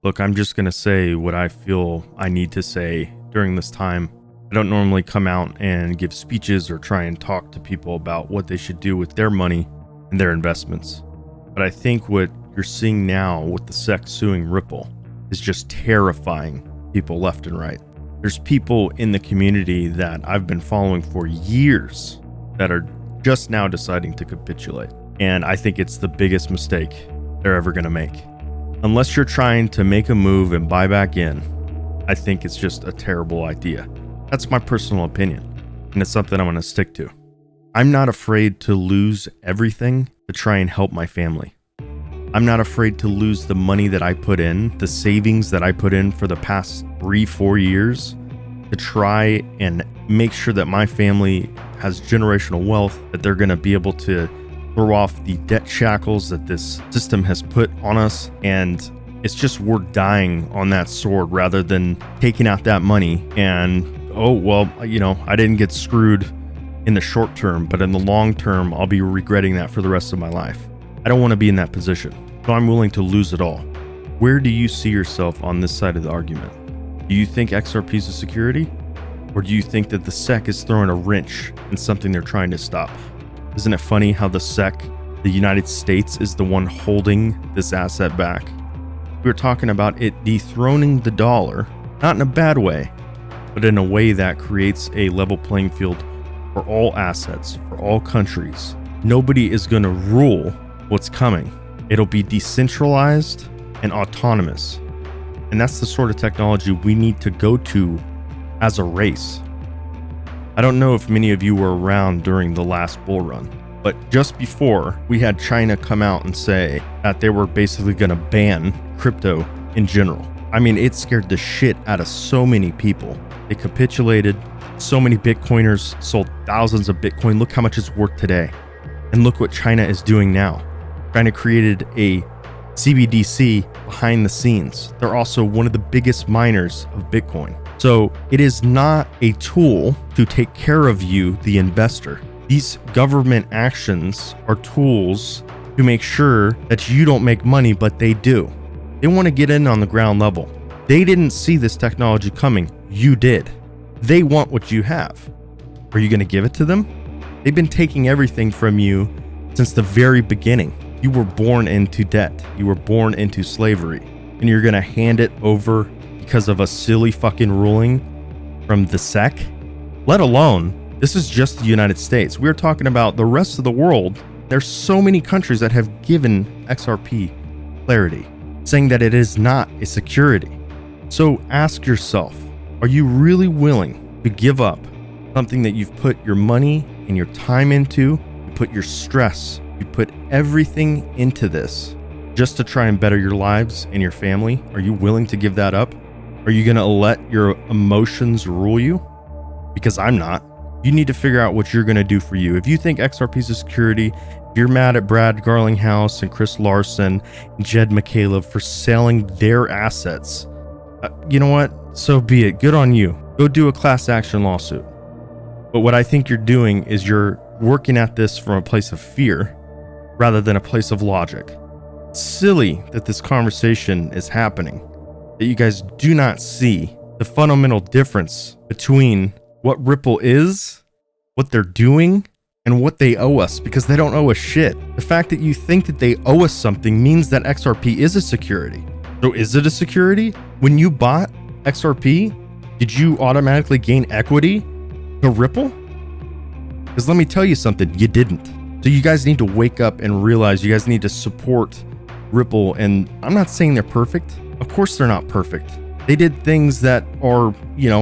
Look, I'm just going to say what I feel I need to say during this time. I don't normally come out and give speeches or try and talk to people about what they should do with their money and their investments. But I think what you're seeing now with the SEC suing Ripple is just terrifying people left and right. There's people in the community that I've been following for years that are just now deciding to capitulate. And I think it's the biggest mistake they're ever going to make. Unless you're trying to make a move and buy back in, I think it's just a terrible idea. That's my personal opinion, and it's something I'm going to stick to. I'm not afraid to lose everything to try and help my family. I'm not afraid to lose the money that I put in, the savings that I put in for the past 3-4 years to try and make sure that my family has generational wealth, that they're going to be able to throw off the debt shackles that this system has put on us. And it's just we're dying on that sword rather than taking out that money and, oh, well, I didn't get screwed in the short term, but in the long term, I'll be regretting that for the rest of my life. I don't want to be in that position, so I'm willing to lose it all. Where do you see yourself on this side of the argument? Do you think XRP is a security? Or do you think that the SEC is throwing a wrench in something they're trying to stop? Isn't it funny how the SEC, the United States, is the one holding this asset back? We were talking about it dethroning the dollar, not in a bad way, but in a way that creates a level playing field for all assets, for all countries. Nobody is going to rule what's coming. It'll be decentralized and autonomous. And that's the sort of technology we need to go to as a race. I don't know if many of you were around during the last bull run, but just before, we had China come out and say that they were basically going to ban crypto in general. I mean, it scared the shit out of so many people. They capitulated. So many Bitcoiners sold thousands of Bitcoin. Look how much it's worth today. And look what China is doing now. China created a CBDC behind the scenes. They're also one of the biggest miners of Bitcoin. So it is not a tool to take care of you, the investor. These government actions are tools to make sure that you don't make money, but they do. They want to get in on the ground level. They didn't see this technology coming. You did. They want what you have. Are you going to give it to them? They've been taking everything from you since the very beginning. You were born into debt. You were born into slavery. And you're going to hand it over because of a silly fucking ruling from the SEC? Let alone, this is just the United States. We're talking about the rest of the world. There's so many countries that have given XRP clarity, saying that it is not a security. So ask yourself, are you really willing to give up something that you've put your money and your time into? You put your stress, you put everything into this just to try and better your lives and your family? Are you willing to give that up? Are you going to let your emotions rule you? Because I'm not. You need to figure out what you're going to do for you. If you think XRP is a security, if you're mad at Brad Garlinghouse and Chris Larson and Jed McCaleb for selling their assets, you know what? So be it. Good on you. Go do a class action lawsuit. But what I think you're doing is you're working at this from a place of fear rather than a place of logic. It's silly that this conversation is happening, that you guys do not see the fundamental difference between what Ripple is, what they're doing, and what they owe us, because they don't owe us shit. The fact that you think that they owe us something means that XRP is a security. So is it a security? When you bought XRP, did you automatically gain equity to Ripple? Because let me tell you something, you didn't. So you guys need to wake up and realize you guys need to support Ripple. And I'm not saying they're perfect. Of course they're not perfect. They did things that are,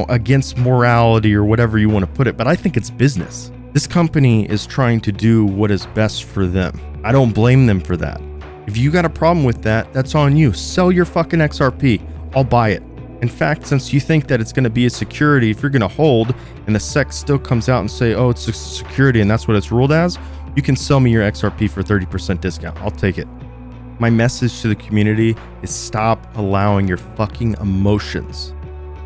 against morality or whatever you want to put it, but I think it's business. This company is trying to do what is best for them. I don't blame them for that. If you got a problem with that, that's on you. Sell your fucking XRP. I'll buy it. In fact, since you think that it's going to be a security, if you're going to hold and the SEC still comes out and say, oh, it's a security and that's what it's ruled as, you can sell me your XRP for 30% discount. I'll take it. My message to the community is stop allowing your fucking emotions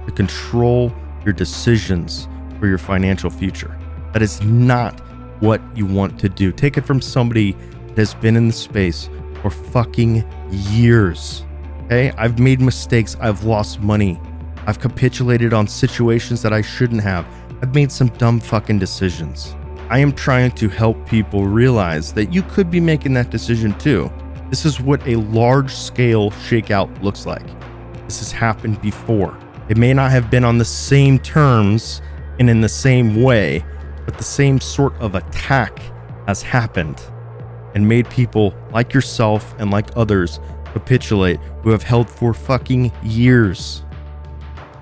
to control your decisions for your financial future. That is not what you want to do. Take it from somebody that has been in the space for fucking years. Okay, I've made mistakes. I've lost money. I've capitulated on situations that I shouldn't have. I've made some dumb fucking decisions. I am trying to help people realize that you could be making that decision too. This is what a large scale shakeout looks like. This has happened before. It may not have been on the same terms and in the same way, but the same sort of attack has happened and made people like yourself and like others capitulate who have held for fucking years.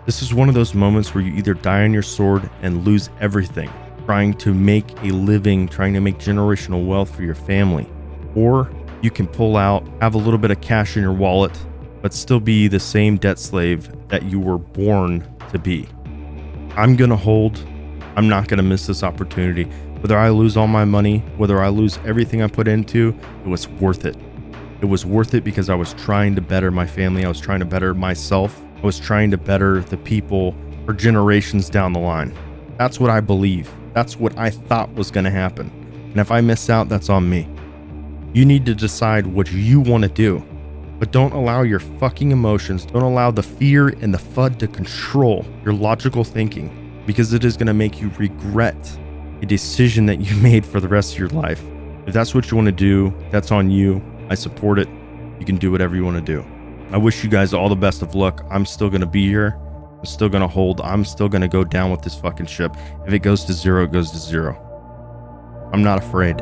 This is one of those moments where you either die on your sword and lose everything, trying to make a living, trying to make generational wealth for your family, or you can pull out, have a little bit of cash in your wallet, but still be the same debt slave that you were born to be. I'm gonna hold. I'm not gonna miss this opportunity. Whether I lose all my money, whether I lose everything I put into, it was worth it. It was worth it because I was trying to better my family. I was trying to better myself. I was trying to better the people for generations down the line. That's what I believe. That's what I thought was gonna happen. And if I miss out, that's on me. You need to decide what you want to do, but don't allow your fucking emotions, don't allow the fear and the FUD to control your logical thinking, because it is going to make you regret a decision that you made for the rest of your life. If that's what you want to do, that's on you. I support it. You can do whatever you want to do. I wish you guys all the best of luck. I'm still going to be here. I'm still going to hold. I'm still going to go down with this fucking ship. If it goes to zero, it goes to zero. I'm not afraid.